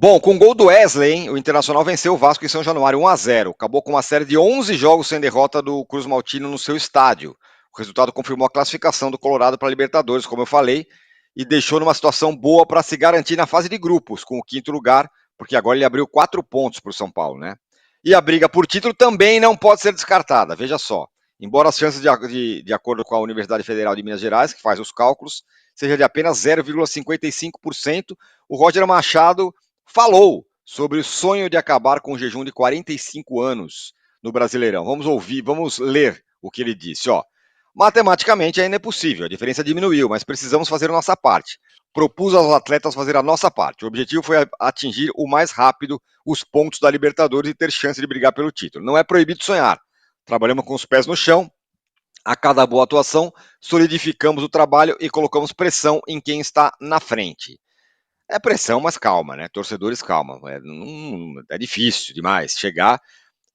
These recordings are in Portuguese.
Bom, com o gol do Wesley, hein, o Internacional venceu o Vasco em São Januário 1-0. Acabou com uma série de 11 jogos sem derrota do Cruz Maltino no seu estádio. O resultado confirmou a classificação do Colorado para a Libertadores, como eu falei, e deixou numa situação boa para se garantir na fase de grupos, com o quinto lugar, porque agora ele abriu 4 pontos para o São Paulo, né? E a briga por título também não pode ser descartada, veja só. Embora as chances, de acordo com a Universidade Federal de Minas Gerais, que faz os cálculos, seja de apenas 0,55%, o Roger Machado falou sobre o sonho de acabar com o jejum de 45 anos no Brasileirão. Vamos ouvir, vamos ler o que ele disse. Ó, matematicamente ainda é possível, a diferença diminuiu, mas precisamos fazer a nossa parte. Propus aos atletas fazer a nossa parte. O objetivo foi atingir o mais rápido os pontos da Libertadores e ter chance de brigar pelo título. Não é proibido sonhar. Trabalhamos com os pés no chão. A cada boa atuação, solidificamos o trabalho e colocamos pressão em quem está na frente. É pressão, mas calma, né? Torcedores, calma. É difícil demais chegar,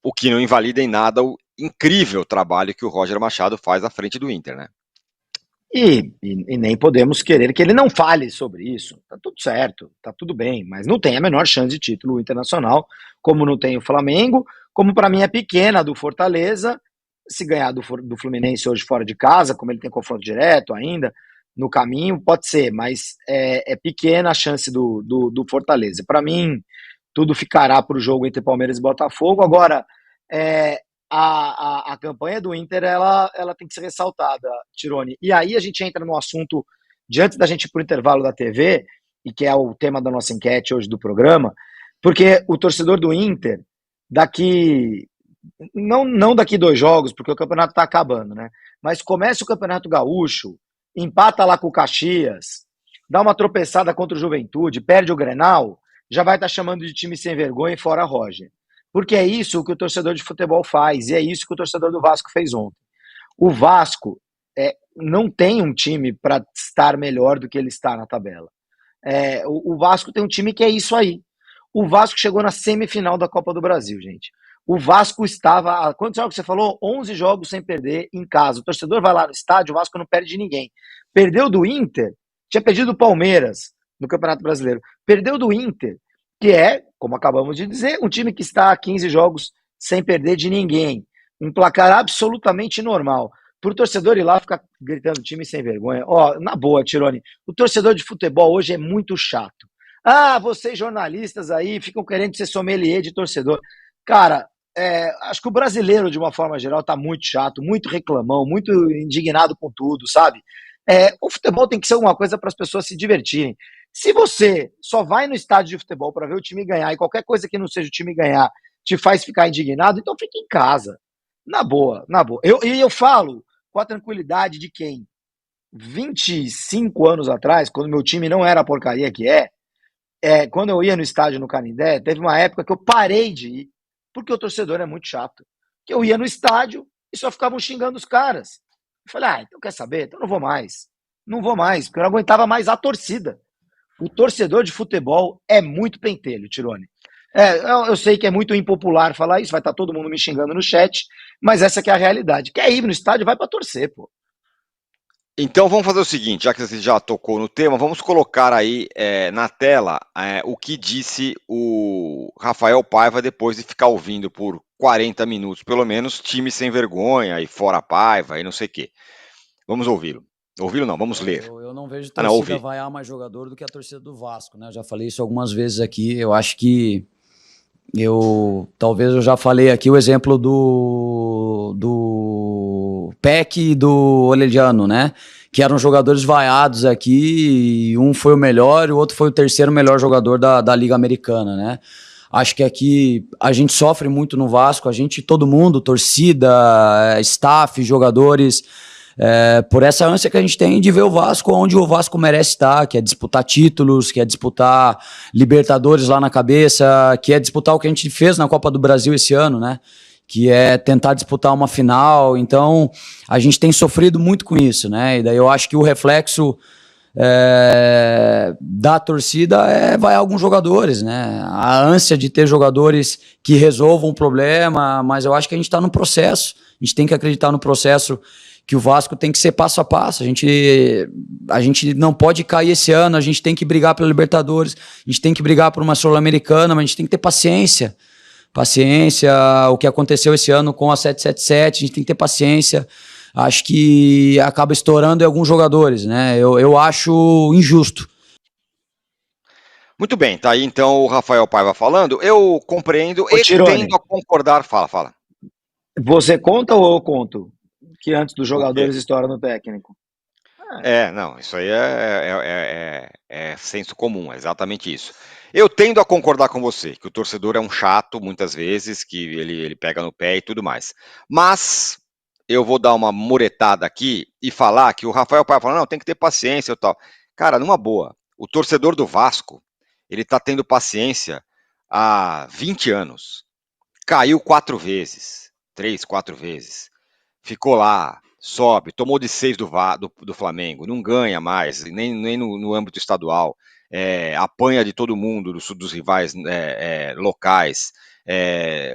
o que não invalida em nada o incrível trabalho que o Roger Machado faz à frente do Inter, né? E nem podemos querer que ele não fale sobre isso. Tá tudo certo, tá tudo bem, mas não tem a menor chance de título internacional, como não tem o Flamengo, como para mim é pequena a do Fortaleza. Se ganhar do Fluminense hoje fora de casa, como ele tem confronto direto ainda, no caminho, pode ser, mas é pequena a chance do Fortaleza. Para mim, tudo ficará para o jogo entre Palmeiras e Botafogo. Agora, a campanha do Inter ela tem que ser ressaltada, Tirone. E aí a gente entra no assunto, diante da gente ir para o intervalo da TV, e que é o tema da nossa enquete hoje do programa, porque o torcedor do Inter, daqui. Não daqui 2 jogos, porque o campeonato está acabando, né? Mas começa o Campeonato Gaúcho, empata lá com o Caxias, dá uma tropeçada contra o Juventude, perde o Grenal, já vai estar chamando de time sem vergonha e fora Roger. Porque é isso que o torcedor de futebol faz, e é isso que o torcedor do Vasco fez ontem. O Vasco não tem um time para estar melhor do que ele está na tabela. O Vasco tem um time que é isso aí. O Vasco chegou na semifinal da Copa do Brasil, gente. O Vasco estava, quantos jogos você falou? 11 jogos sem perder em casa. O torcedor vai lá no estádio, o Vasco não perde de ninguém. Perdeu do Inter, tinha perdido do Palmeiras no Campeonato Brasileiro. Perdeu do Inter, que é, como acabamos de dizer, um time que está a 15 jogos sem perder de ninguém. Um placar absolutamente normal. Para o torcedor ir lá ficar gritando time sem vergonha. Ó, na boa, Tirone, o torcedor de futebol hoje é muito chato. Ah, vocês jornalistas aí ficam querendo ser sommelier de torcedor. Cara, acho que o brasileiro, de uma forma geral, tá muito chato, muito reclamão, muito indignado com tudo, sabe? O futebol tem que ser alguma coisa para as pessoas se divertirem. Se você só vai no estádio de futebol para ver o time ganhar e qualquer coisa que não seja o time ganhar te faz ficar indignado, então fique em casa. Na boa, na boa. Eu falo com a tranquilidade de quem, 25 anos atrás, quando meu time não era a porcaria que quando eu ia no estádio no Canindé, teve uma época que eu parei de ir, porque o torcedor é muito chato. Que eu ia no estádio e só ficavam xingando os caras. Eu falei, então quer saber? Então não vou mais. Não vou mais, porque eu não aguentava mais a torcida. O torcedor de futebol é muito pentelho, Tirone. Eu sei que é muito impopular falar isso, vai estar todo mundo me xingando no chat, mas essa que é a realidade. Quer ir no estádio, vai para torcer, pô. Então vamos fazer o seguinte, já que você já tocou no tema, vamos colocar aí na tela o que disse o Rafael Paiva depois de ficar ouvindo por 40 minutos, pelo menos, time sem vergonha e fora Paiva e não sei o quê. Vamos ouvi-lo. Ouvi-lo não, vamos ler. Eu não vejo torcida vaiar mais jogador do que a torcida do Vasco, né? Eu já falei isso algumas vezes aqui, eu acho que talvez eu já falei aqui o exemplo do Peck e do Olediano, né? Que eram jogadores vaiados aqui, e um foi o melhor e o outro foi o terceiro melhor jogador da Liga Americana, né? Acho que aqui a gente sofre muito no Vasco, todo mundo, torcida, staff, jogadores, por essa ânsia que a gente tem de ver o Vasco onde o Vasco merece estar, que é disputar títulos, que é disputar Libertadores lá na cabeça, que é disputar o que a gente fez na Copa do Brasil esse ano, né? Que é tentar disputar uma final. Então a gente tem sofrido muito com isso, né? E daí eu acho que o reflexo da torcida vai a alguns jogadores, né? A ânsia de ter jogadores que resolvam o problema, mas eu acho que a gente está no processo, a gente tem que acreditar no processo que o Vasco tem que ser passo a passo. A gente não pode cair esse ano, a gente tem que brigar pela Libertadores, a gente tem que brigar por uma Sul-Americana, mas a gente tem que ter paciência. Paciência, o que aconteceu esse ano com a 777, a gente tem que ter paciência. Acho que acaba estourando em alguns jogadores, né? Eu acho injusto. Muito bem, tá aí então o Rafael Paiva falando. Eu compreendo e tendo a concordar. Fala. Você conta ou eu conto? Que antes dos jogadores estouram no técnico. Não, isso aí é senso comum, é exatamente isso. Eu tendo a concordar com você, que o torcedor é um chato, muitas vezes, que ele pega no pé e tudo mais. Mas eu vou dar uma muretada aqui e falar que o Rafael Paiva fala, não, tem que ter paciência e tal. Cara, numa boa, o torcedor do Vasco, ele tá tendo paciência há 20 anos. Caiu 4 vezes, 3, 4 vezes. Ficou lá, sobe, tomou de 6 do Flamengo, não ganha mais, nem no âmbito estadual. Apanha de todo mundo, dos rivais locais.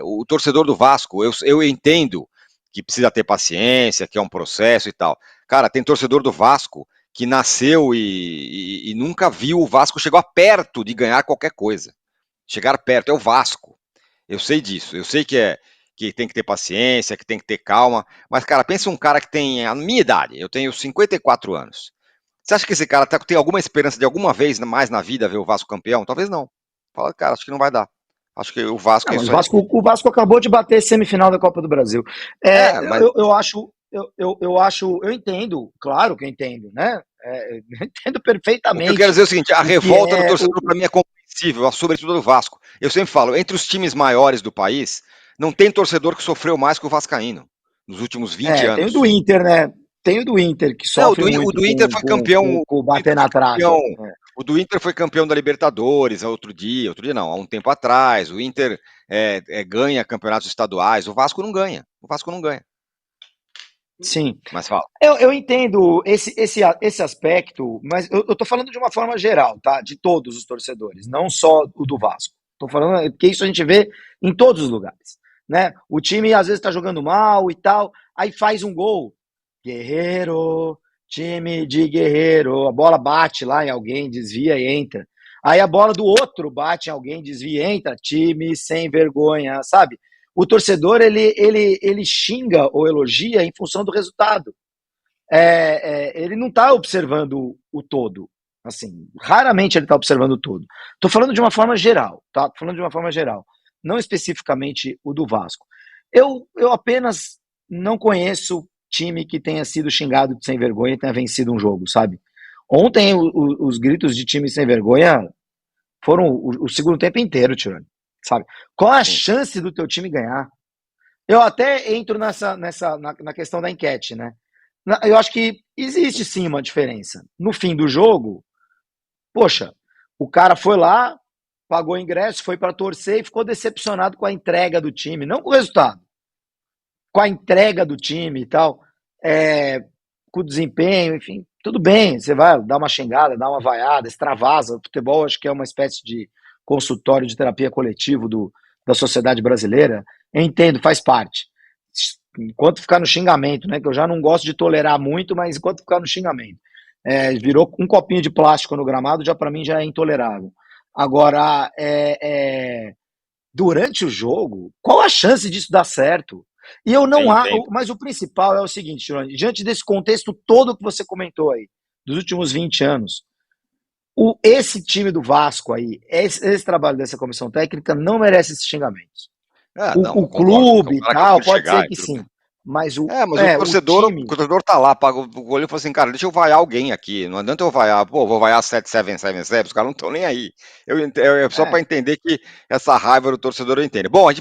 O torcedor do Vasco, eu entendo que precisa ter paciência, que é um processo e tal. Cara, tem torcedor do Vasco que nasceu e nunca viu o Vasco chegar perto de ganhar qualquer coisa. Chegar perto, é o Vasco. Eu sei disso, eu sei que tem que ter paciência, que tem que ter calma, mas, cara, pensa um cara que tem a minha idade, eu tenho 54 anos. Você acha que esse cara tem alguma esperança de alguma vez mais na vida ver o Vasco campeão? Talvez não. Fala, cara, acho que não vai dar. Acho que o Vasco não, o Vasco acabou de bater semifinal da Copa do Brasil. Mas... eu entendo, claro que eu entendo, né? Eu entendo perfeitamente. O que eu quero dizer é o seguinte, a revolta do torcedor para mim é compreensível, sobretudo do Vasco. Eu sempre falo, entre os times maiores do país, não tem torcedor que sofreu mais que o vascaíno nos últimos 20 anos. Tem o do Inter, né? Tem o do Inter, que sofre muito. O do Inter foi campeão. Com bater na trave. O do Inter foi campeão da Libertadores há há um tempo atrás. O Inter ganha campeonatos estaduais. O Vasco não ganha. Sim. Mas fala. Eu entendo esse aspecto, mas eu tô falando de uma forma geral, tá? De todos os torcedores, não só o do Vasco. Tô falando que isso a gente vê em todos os lugares, né? O time às vezes tá jogando mal e tal, aí faz um gol. Guerreiro, time de Guerreiro, a bola bate lá em alguém, desvia e entra. Aí a bola do outro bate em alguém, desvia e entra. Time sem vergonha, sabe? O torcedor, ele xinga ou elogia em função do resultado. Ele não está observando o todo. Assim, raramente ele está observando o todo. Estou falando de uma forma geral, tá? Tô falando de uma forma geral. Não especificamente o do Vasco. Eu apenas não conheço time que tenha sido xingado de sem vergonha e tenha vencido um jogo, sabe? Ontem os gritos de time sem vergonha foram o segundo tempo inteiro, Tirone, sabe? Qual a chance do teu time ganhar? Eu até entro na questão da enquete, né? Eu acho que existe sim uma diferença. No fim do jogo, poxa, o cara foi lá, pagou o ingresso, foi para torcer e ficou decepcionado com a entrega do time, não com o resultado. Com a entrega do time e tal, com o desempenho, enfim, tudo bem, você vai dar uma xingada, dar uma vaiada, extravasa. O futebol acho que é uma espécie de consultório de terapia coletivo da sociedade brasileira. Eu entendo, faz parte. Enquanto ficar no xingamento, né, que eu já não gosto de tolerar muito, mas enquanto ficar no xingamento, virou um copinho de plástico no gramado, já para mim já é intolerável. Agora, durante o jogo, qual a chance disso dar certo? E eu não acho, mas o principal é o seguinte, Tirone, diante desse contexto todo que você comentou aí, dos últimos 20 anos, esse time do Vasco aí, esse trabalho dessa comissão técnica não merece esses xingamentos. O clube e tal, pode ser que sim. Mas o torcedor tá lá, paga o olho e fala assim, cara, deixa eu vaiar alguém aqui. Não adianta eu vaiar, vou vaiar 7777, os caras não estão nem aí. Só para entender que essa raiva do torcedor eu entendo. Bom, a gente